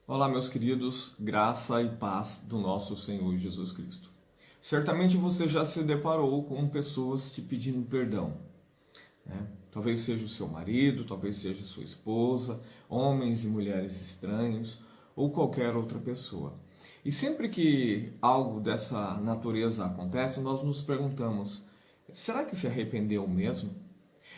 Olá, meus queridos, graça e paz do nosso Senhor Jesus Cristo. Certamente você já se deparou com pessoas te pedindo perdão, né? Talvez seja o seu marido, talvez seja sua esposa, homens e mulheres estranhos ou qualquer outra pessoa. E sempre que algo dessa natureza acontece, nós nos perguntamos: será que se arrependeu mesmo?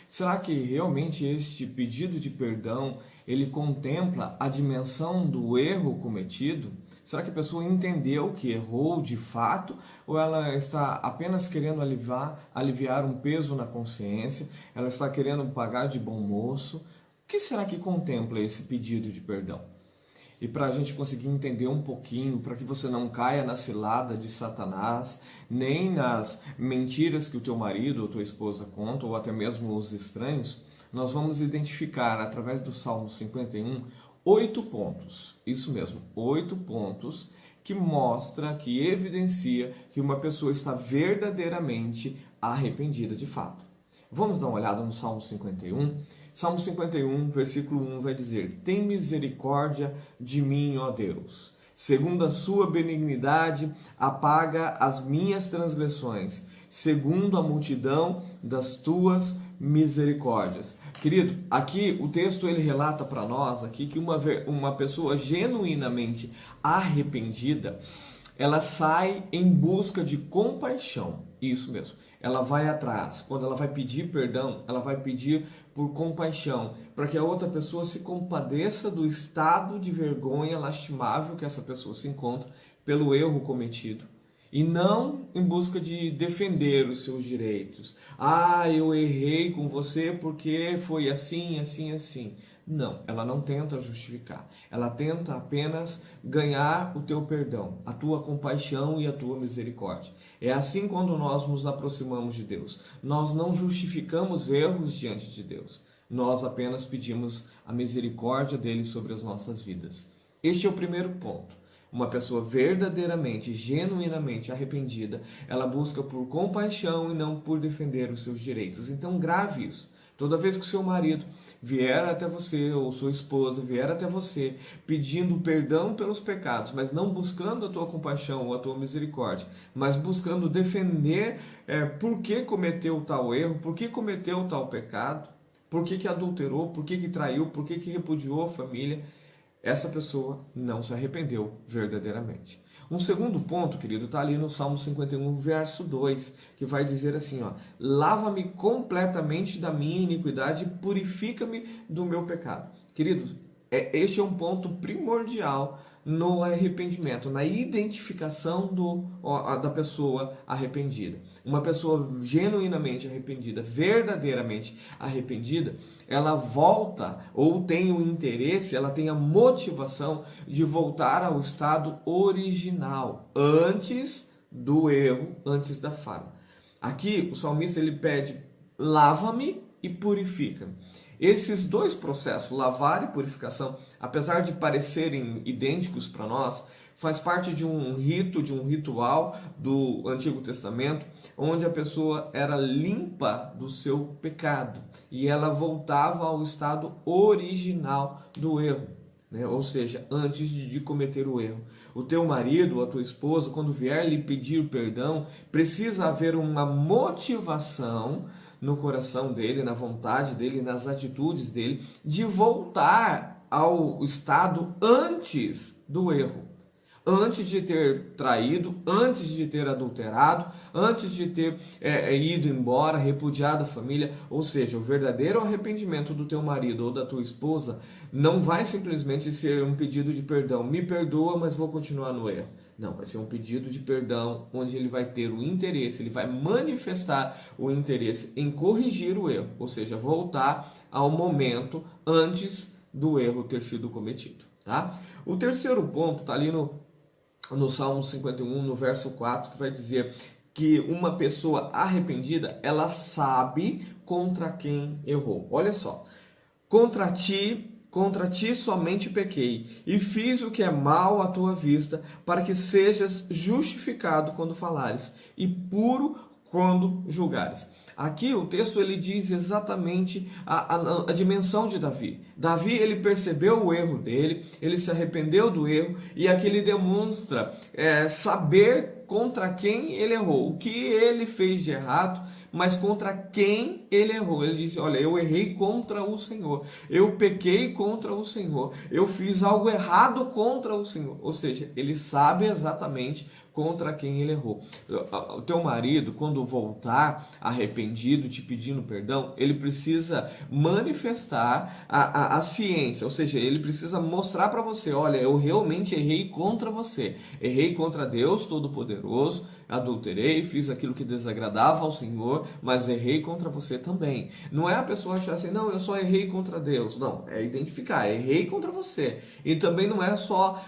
Será que realmente este pedido de perdão ele contempla a dimensão do erro cometido? Será que a pessoa entendeu que errou de fato ou ela está apenas querendo aliviar um peso na consciência? Ela está querendo pagar de bom moço? O que será que contempla esse pedido de perdão? E para a gente conseguir entender um pouquinho, para que você não caia na cilada de Satanás, nem nas mentiras que o teu marido ou tua esposa contam, ou até mesmo os estranhos, nós vamos identificar através do Salmo 51 8 pontos. Isso mesmo, 8 pontos que mostra, que evidencia que uma pessoa está verdadeiramente arrependida de fato. Vamos dar uma olhada no Salmo 51. Salmo 51, versículo 1 vai dizer: Tem misericórdia de mim, ó Deus. Segundo a sua benignidade, apaga as minhas transgressões, segundo a multidão das tuas misericórdias. Querido, aqui o texto ele relata para nós aqui que uma pessoa genuinamente arrependida, ela sai em busca de compaixão. Isso mesmo. Ela vai atrás. Quando ela vai pedir perdão, ela vai pedir por compaixão, para que a outra pessoa se compadeça do estado de vergonha lastimável que essa pessoa se encontra pelo erro cometido. E não em busca de defender os seus direitos. Ah, eu errei com você porque foi assim, assim, assim. Não, ela não tenta justificar. Ela tenta apenas ganhar o teu perdão, a tua compaixão e a tua misericórdia. É assim quando nós nos aproximamos de Deus. Nós não justificamos erros diante de Deus. Nós apenas pedimos a misericórdia dele sobre as nossas vidas. Este é o primeiro ponto. Uma pessoa verdadeiramente, genuinamente arrependida, ela busca por compaixão e não por defender os seus direitos. Então, grave isso. Toda vez que o seu marido vier até você, ou sua esposa vier até você, pedindo perdão pelos pecados, mas não buscando a tua compaixão ou a tua misericórdia, mas buscando defender por que cometeu tal erro, por que cometeu tal pecado, por que adulterou, por que traiu, por que repudiou a família, essa pessoa não se arrependeu verdadeiramente. Um segundo ponto, querido, está ali no Salmo 51, verso 2, que vai dizer assim, ó: lava-me completamente da minha iniquidade e purifica-me do meu pecado. Queridos, este é um ponto primordial no arrependimento, na identificação da pessoa arrependida. Uma pessoa genuinamente arrependida, verdadeiramente arrependida, ela volta ou tem o interesse, ela tem a motivação de voltar ao estado original, antes do erro, antes da falha. Aqui o salmista ele pede: lava-me e purifica-me. Esses dois processos, lavar e purificação, apesar de parecerem idênticos para nós, faz parte de um rito, de um ritual do Antigo Testamento, onde a pessoa era limpa do seu pecado e ela voltava ao estado original do erro, né? Ou seja, antes de cometer o erro. O teu marido ou a tua esposa, quando vier lhe pedir perdão, precisa haver uma motivação no coração dele, na vontade dele, nas atitudes dele, de voltar ao estado antes do erro. Antes de ter traído, antes de ter adulterado, antes de ter ido embora, repudiado a família. Ou seja, o verdadeiro arrependimento do teu marido ou da tua esposa não vai simplesmente ser um pedido de perdão. Me perdoa, mas vou continuar no erro. Não, vai ser um pedido de perdão onde ele vai ter o interesse, ele vai manifestar o interesse em corrigir o erro. Ou seja, voltar ao momento antes do erro ter sido cometido. Tá? O terceiro ponto está ali no Salmo 51, no verso 4, que vai dizer que uma pessoa arrependida, ela sabe contra quem errou. Olha só: contra ti somente pequei, e fiz o que é mal à tua vista, para que sejas justificado quando falares, e puro quando julgares. Aqui o texto ele diz exatamente a dimensão de Davi. Davi ele percebeu o erro dele, ele se arrependeu do erro e aqui ele demonstra saber contra quem ele errou, o que ele fez de errado, mas contra quem ele errou. Ele disse, olha, eu errei contra o Senhor, eu pequei contra o Senhor, eu fiz algo errado contra o Senhor. Ou seja, ele sabe exatamente contra quem ele errou. O teu marido, quando voltar arrependido, te pedindo perdão, ele precisa manifestar a ciência, ou seja, ele precisa mostrar para você, olha, eu realmente errei contra você, errei contra Deus Todo-Poderoso, adulterei, fiz aquilo que desagradava ao Senhor, mas errei contra você também. Não é a pessoa achar assim, não, eu só errei contra Deus. Não, é identificar, errei contra você. E também não é só,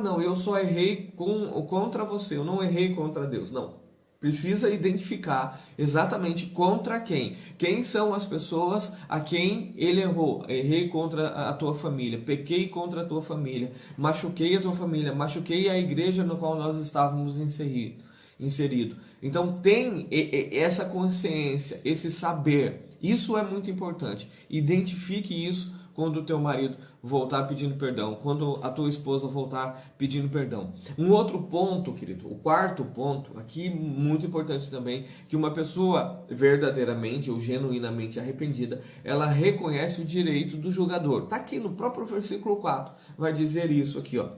não, eu só errei contra você, eu não errei contra Deus. Não. Precisa identificar exatamente contra quem. Quem são as pessoas a quem ele errou. Errei contra a tua família, pequei contra a tua família, machuquei a tua família, machuquei a igreja no qual nós estávamos inserido. Então tem essa consciência, esse saber. Isso é muito importante. Identifique isso quando o teu marido voltar pedindo perdão, quando a tua esposa voltar pedindo perdão. Um outro ponto, querido, o quarto ponto, aqui muito importante também, que uma pessoa verdadeiramente ou genuinamente arrependida, ela reconhece o direito do julgador. Está aqui no próprio versículo 4, vai dizer isso aqui, ó.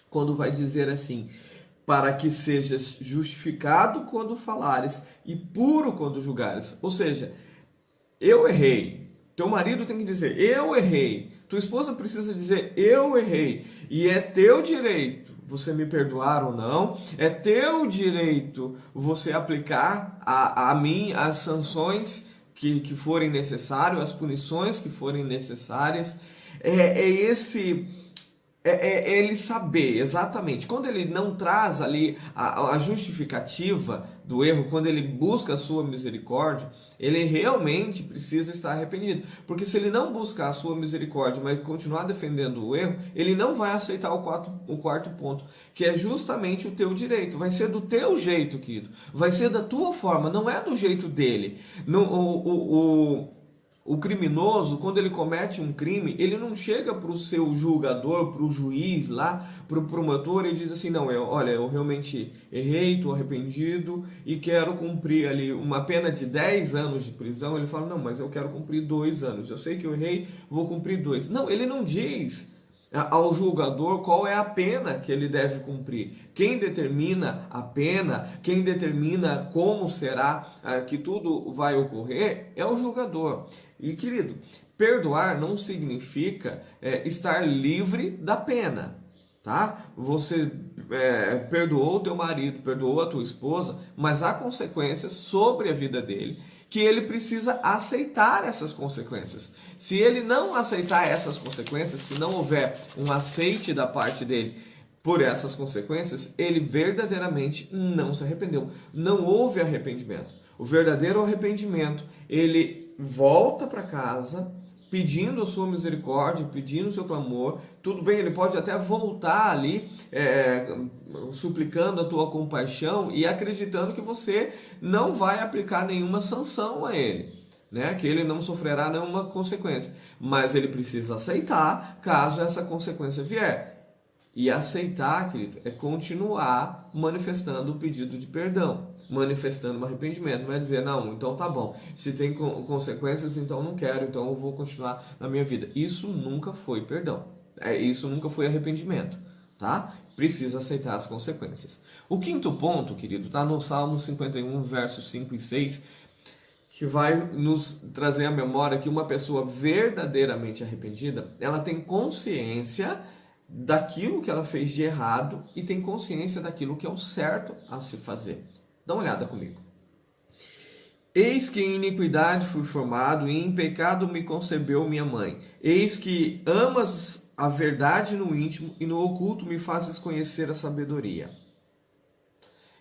Quando vai dizer assim, para que sejas justificado quando falares e puro quando julgares. Ou seja, eu errei. Teu marido tem que dizer, eu errei. Tua esposa precisa dizer, eu errei. E é teu direito você me perdoar ou não. É teu direito você aplicar a mim as sanções que forem necessárias, as punições que forem necessárias. Ele saber exatamente, quando ele não traz ali a justificativa do erro, quando ele busca a sua misericórdia, ele realmente precisa estar arrependido. Porque se ele não buscar a sua misericórdia, mas continuar defendendo o erro, ele não vai aceitar o quarto ponto, que é justamente o teu direito. Vai ser do teu jeito, querido. Vai ser da tua forma, não é do jeito dele. O criminoso, quando ele comete um crime, ele não chega para o seu julgador, para o juiz lá, para o promotor e diz assim, não, olha, eu realmente errei, estou arrependido e quero cumprir ali uma pena de 10 anos de prisão. Ele fala, não, mas eu quero cumprir 2 anos. Eu sei que eu errei, vou cumprir 2. Não, ele não diz ao julgador qual é a pena que ele deve cumprir. Quem determina a pena, quem determina como será que tudo vai ocorrer é o julgador. E querido, perdoar não significa estar livre da pena, tá? Você perdoou o teu marido, perdoou a tua esposa, mas há consequências sobre a vida dele que ele precisa aceitar essas consequências. Se ele não aceitar essas consequências, se não houver um aceite da parte dele por essas consequências, ele verdadeiramente não se arrependeu. Não houve arrependimento. O verdadeiro arrependimento, ele volta para casa pedindo a sua misericórdia, pedindo o seu clamor. Tudo bem, ele pode até voltar ali suplicando a tua compaixão e acreditando que você não vai aplicar nenhuma sanção a ele, né? Que ele não sofrerá nenhuma consequência, mas ele precisa aceitar caso essa consequência vier. E aceitar, querido, é continuar manifestando o pedido de perdão, manifestando um arrependimento. Não é dizer, não, então tá bom, se tem consequências, então não quero, então eu vou continuar na minha vida. Isso nunca foi perdão, isso nunca foi arrependimento, tá? Precisa aceitar as consequências. O quinto ponto, querido, está no Salmo 51, versos 5 e 6, que vai nos trazer à memória que uma pessoa verdadeiramente arrependida, ela tem consciência daquilo que ela fez de errado e tem consciência daquilo que é o certo a se fazer. Dá uma olhada comigo. Eis que em iniquidade fui formado e em pecado me concebeu minha mãe. Eis que amas a verdade no íntimo e no oculto me fazes conhecer a sabedoria.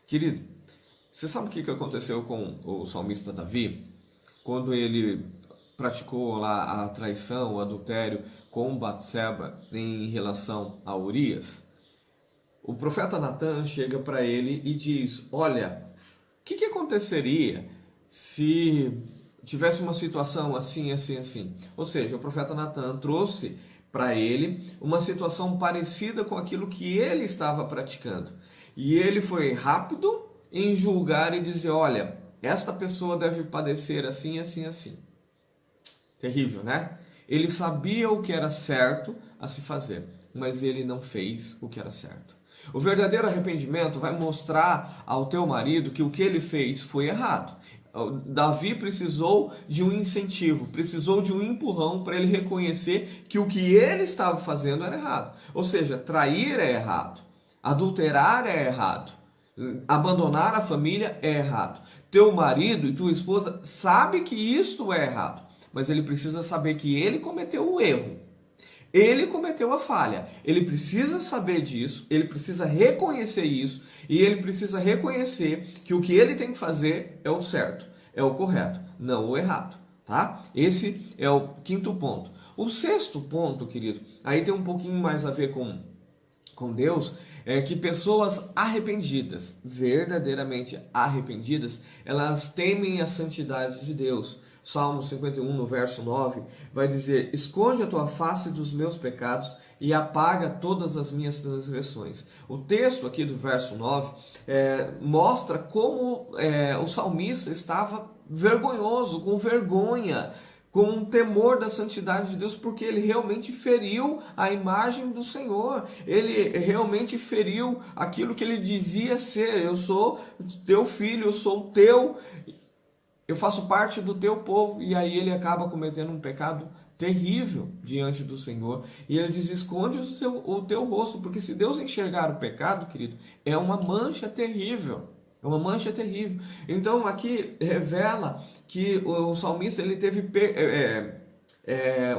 Querido, você sabe o que aconteceu com o salmista Davi? Quando ele praticou lá a traição, o adultério com Batseba em relação a Urias, o profeta Natan chega para ele e diz, olha, que aconteceria se tivesse uma situação assim, assim, assim? Ou seja, o profeta Natan trouxe para ele uma situação parecida com aquilo que ele estava praticando. E ele foi rápido em julgar e dizer, olha, esta pessoa deve padecer assim, assim, assim. Terrível, né? Ele sabia o que era certo a se fazer, mas ele não fez o que era certo. O verdadeiro arrependimento vai mostrar ao teu marido que o que ele fez foi errado. Davi precisou de um incentivo, precisou de um empurrão para ele reconhecer que o que ele estava fazendo era errado. Ou seja, trair é errado, adulterar é errado, abandonar a família é errado. Teu marido e tua esposa sabe que isto é errado, mas ele precisa saber que ele cometeu o erro. Ele cometeu a falha, ele precisa saber disso, ele precisa reconhecer isso e ele precisa reconhecer que o que ele tem que fazer é o certo, é o correto, não o errado, tá? Esse é o quinto ponto. O sexto ponto, querido, aí tem um pouquinho mais a ver com Deus, é que pessoas arrependidas, verdadeiramente arrependidas, elas temem a santidade de Deus. Salmo 51, no verso 9, vai dizer, esconde a tua face dos meus pecados e apaga todas as minhas transgressões. O texto aqui do verso 9 mostra como o salmista estava vergonhoso, com vergonha, com um temor da santidade de Deus, porque ele realmente feriu a imagem do Senhor, ele realmente feriu aquilo que ele dizia ser, eu sou teu filho, eu sou teu, eu faço parte do teu povo, e aí ele acaba cometendo um pecado terrível diante do Senhor, e ele diz, esconde o teu rosto, porque se Deus enxergar o pecado, querido, é uma mancha terrível, é uma mancha terrível. Então aqui revela que o salmista ele teve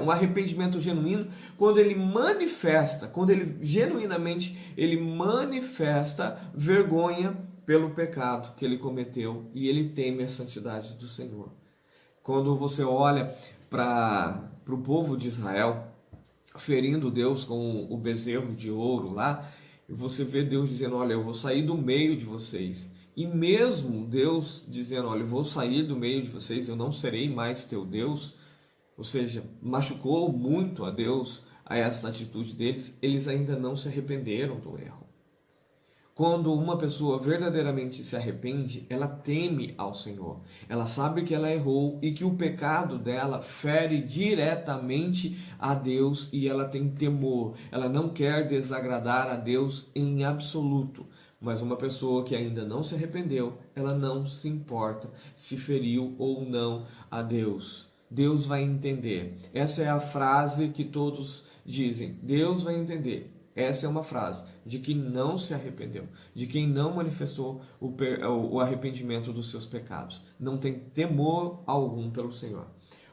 um arrependimento genuíno quando ele manifesta, quando ele genuinamente ele manifesta vergonha pelo pecado que ele cometeu e ele teme a santidade do Senhor. Quando você olha para o povo de Israel ferindo Deus com o bezerro de ouro lá, você vê Deus dizendo, olha, eu vou sair do meio de vocês. E mesmo Deus dizendo, olha, eu vou sair do meio de vocês, eu não serei mais teu Deus, ou seja, machucou muito a Deus a essa atitude deles, eles ainda não se arrependeram do erro. Quando uma pessoa verdadeiramente se arrepende, ela teme ao Senhor. Ela sabe que ela errou e que o pecado dela fere diretamente a Deus e ela tem temor. Ela não quer desagradar a Deus em absoluto. Mas uma pessoa que ainda não se arrependeu, ela não se importa se feriu ou não a Deus. Deus vai entender. Essa é a frase que todos dizem. Deus vai entender. Essa é uma frase de quem não se arrependeu, de quem não manifestou o arrependimento dos seus pecados. Não tem temor algum pelo Senhor.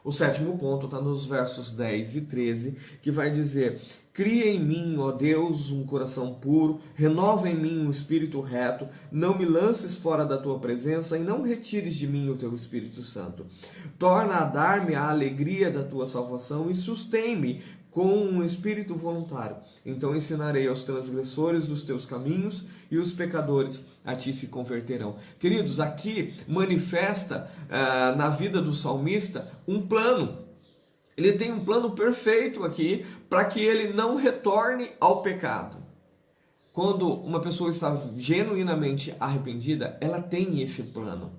O sétimo ponto está nos versos 10 e 13, que vai dizer, cria em mim, ó Deus, um coração puro, renova em mim um espírito reto, não me lances fora da tua presença e não retires de mim o teu Espírito Santo. Torna a dar-me a alegria da tua salvação e sustém-me com um espírito voluntário. Então ensinarei aos transgressores os teus caminhos e os pecadores a ti se converterão. Queridos, aqui manifesta na vida do salmista um plano. Ele tem um plano perfeito aqui para que ele não retorne ao pecado. Quando uma pessoa está genuinamente arrependida, ela tem esse plano.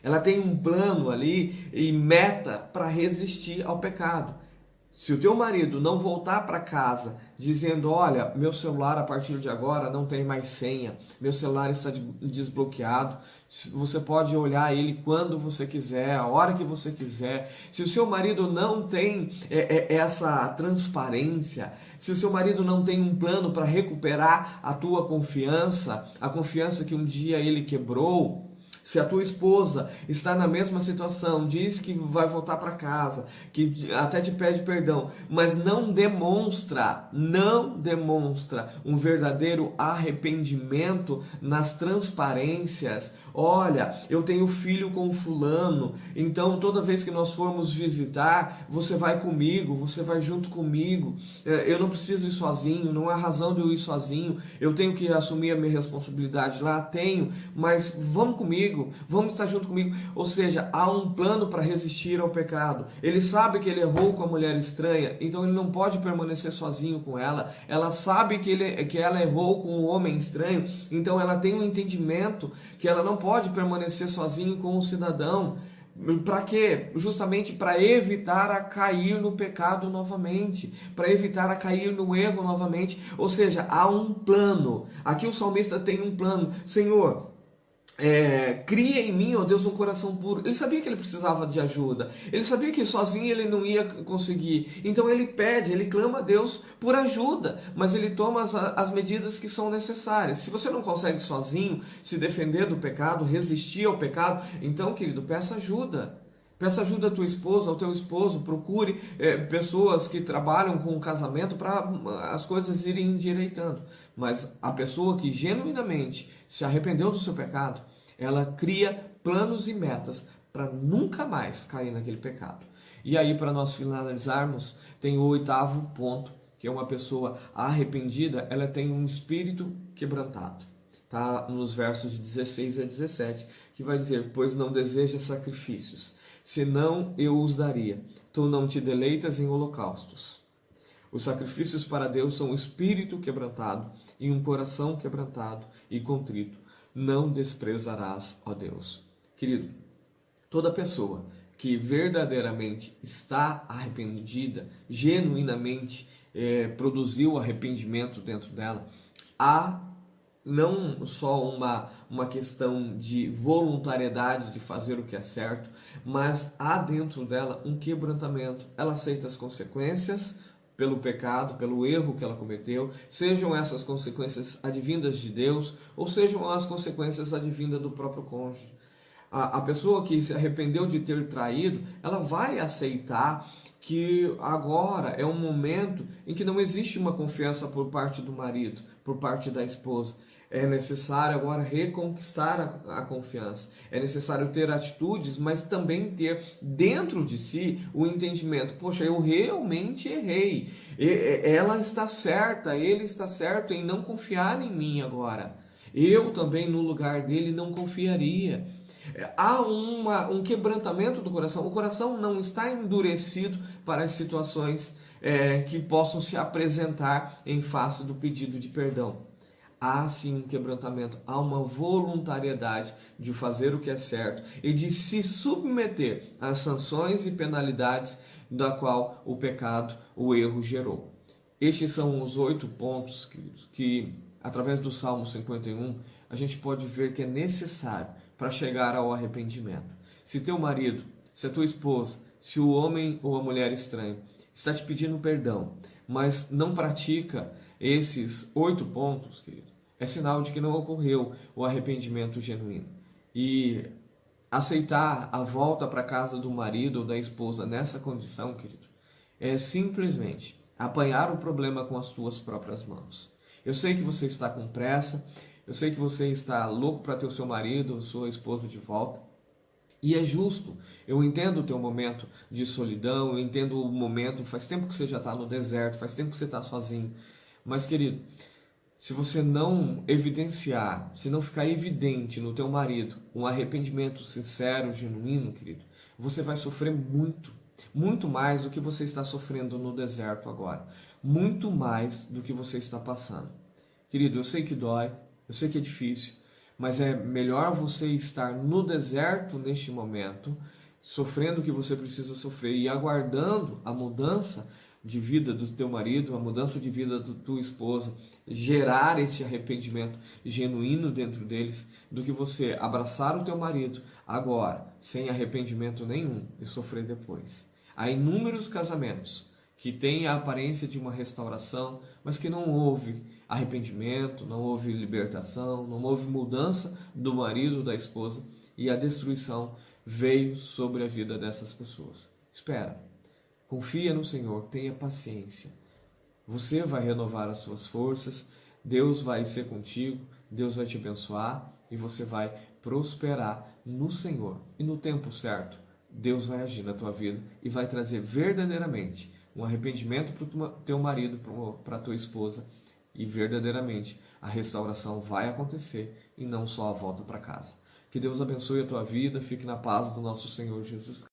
Ela tem um plano ali e meta para resistir ao pecado. Se o teu marido não voltar para casa dizendo, olha, meu celular a partir de agora não tem mais senha, meu celular está desbloqueado, você pode olhar ele quando você quiser, a hora que você quiser. Se o seu marido não tem essa transparência, se o seu marido não tem um plano para recuperar a tua confiança, a confiança que um dia ele quebrou, se a tua esposa está na mesma situação, diz que vai voltar para casa, que até te pede perdão, mas não demonstra um verdadeiro arrependimento nas transparências. Olha, eu tenho filho com fulano, então toda vez que nós formos visitar, você vai comigo, você vai junto comigo. Eu não preciso ir sozinho, não há razão de eu ir sozinho. Eu tenho que assumir a minha responsabilidade lá, tenho, mas vamos comigo. comigo, vamos estar junto comigo. Ou seja, há um plano para resistir ao pecado. Ele sabe que ele errou com a mulher estranha, então ele não pode permanecer sozinho com ela. Ela sabe que ela errou com o homem estranho, então ela tem um entendimento que ela não pode permanecer sozinho com o cidadão. Para quê? Justamente para evitar a cair no pecado novamente, para evitar a cair no erro novamente. Ou seja, há um plano. Aqui o salmista tem um plano. Senhor, cria em mim, ó Deus, um coração puro. Ele sabia que ele precisava de ajuda. Ele sabia que sozinho ele não ia conseguir. Então ele pede, ele clama a Deus por ajuda. Mas ele toma as medidas que são necessárias. Se você não consegue sozinho se defender do pecado, resistir ao pecado, então, querido, peça ajuda. Peça ajuda à tua esposa, ao teu esposo. Procure pessoas que trabalham com o casamento para as coisas irem endireitando. Mas a pessoa que genuinamente se arrependeu do seu pecado, ela cria planos e metas para nunca mais cair naquele pecado. E aí, para nós finalizarmos, tem o 8º ponto, que é uma pessoa arrependida, ela tem um espírito quebrantado. Tá nos versos 16 a 17, que vai dizer: pois não deseja sacrifícios, senão eu os daria. Tu não te deleitas em holocaustos. Os sacrifícios para Deus são um espírito quebrantado e um coração quebrantado e contrito. Não desprezarás, ó Deus. Querido, toda pessoa que verdadeiramente está arrependida, genuinamente produziu arrependimento dentro dela, há não só uma questão de voluntariedade de fazer o que é certo, mas há dentro dela um quebrantamento. Ela aceita as consequências pelo pecado, pelo erro que ela cometeu, sejam essas consequências advindas de Deus, ou sejam as consequências advindas do próprio cônjuge. A pessoa que se arrependeu de ter traído, ela vai aceitar que agora é um momento em que não existe uma confiança por parte do marido, por parte da esposa. É necessário agora reconquistar a confiança. É necessário ter atitudes, mas também ter dentro de si o entendimento: poxa, eu realmente errei. Ela está certa, ele está certo em não confiar em mim agora. Eu também, no lugar dele, não confiaria. Há um quebrantamento do coração. O coração não está endurecido para as situações que possam se apresentar em face do pedido de perdão. Há sim um quebrantamento, há uma voluntariedade de fazer o que é certo e de se submeter às sanções e penalidades da qual o pecado, o erro gerou. Estes são os 8 pontos, queridos, que através do Salmo 51 a gente pode ver que é necessário para chegar ao arrependimento. Se teu marido, se a tua esposa, se o homem ou a mulher estranho está te pedindo perdão, mas não pratica esses 8 pontos, querido, é sinal de que não ocorreu o arrependimento genuíno. E aceitar a volta para a casa do marido ou da esposa nessa condição, querido, é simplesmente apanhar o problema com as tuas próprias mãos. Eu sei que você está com pressa, eu sei que você está louco para ter o seu marido ou sua esposa de volta, e é justo. Eu entendo o teu momento de solidão, eu entendo o momento, faz tempo que você já está no deserto, faz tempo que você está sozinho. Mas, querido, se você não evidenciar, se não ficar evidente no teu marido um arrependimento sincero, genuíno, querido, você vai sofrer muito, muito mais do que você está sofrendo no deserto agora. Muito mais do que você está passando. Querido, eu sei que dói, eu sei que é difícil, mas é melhor você estar no deserto neste momento, sofrendo o que você precisa sofrer e aguardando a mudança de vida do teu marido, a mudança de vida da tua esposa, gerar esse arrependimento genuíno dentro deles, do que você abraçar o teu marido agora, sem arrependimento nenhum, e sofrer depois. Há inúmeros casamentos que têm a aparência de uma restauração, mas que não houve arrependimento, não houve libertação, não houve mudança do marido ou da esposa, e a destruição veio sobre a vida dessas pessoas. Espera, confia no Senhor, tenha paciência. Você vai renovar as suas forças, Deus vai ser contigo, Deus vai te abençoar e você vai prosperar no Senhor. E no tempo certo, Deus vai agir na tua vida e vai trazer verdadeiramente um arrependimento para o teu marido, para a tua esposa, e verdadeiramente a restauração vai acontecer e não só a volta para casa. Que Deus abençoe a tua vida. Fique na paz do nosso Senhor Jesus Cristo.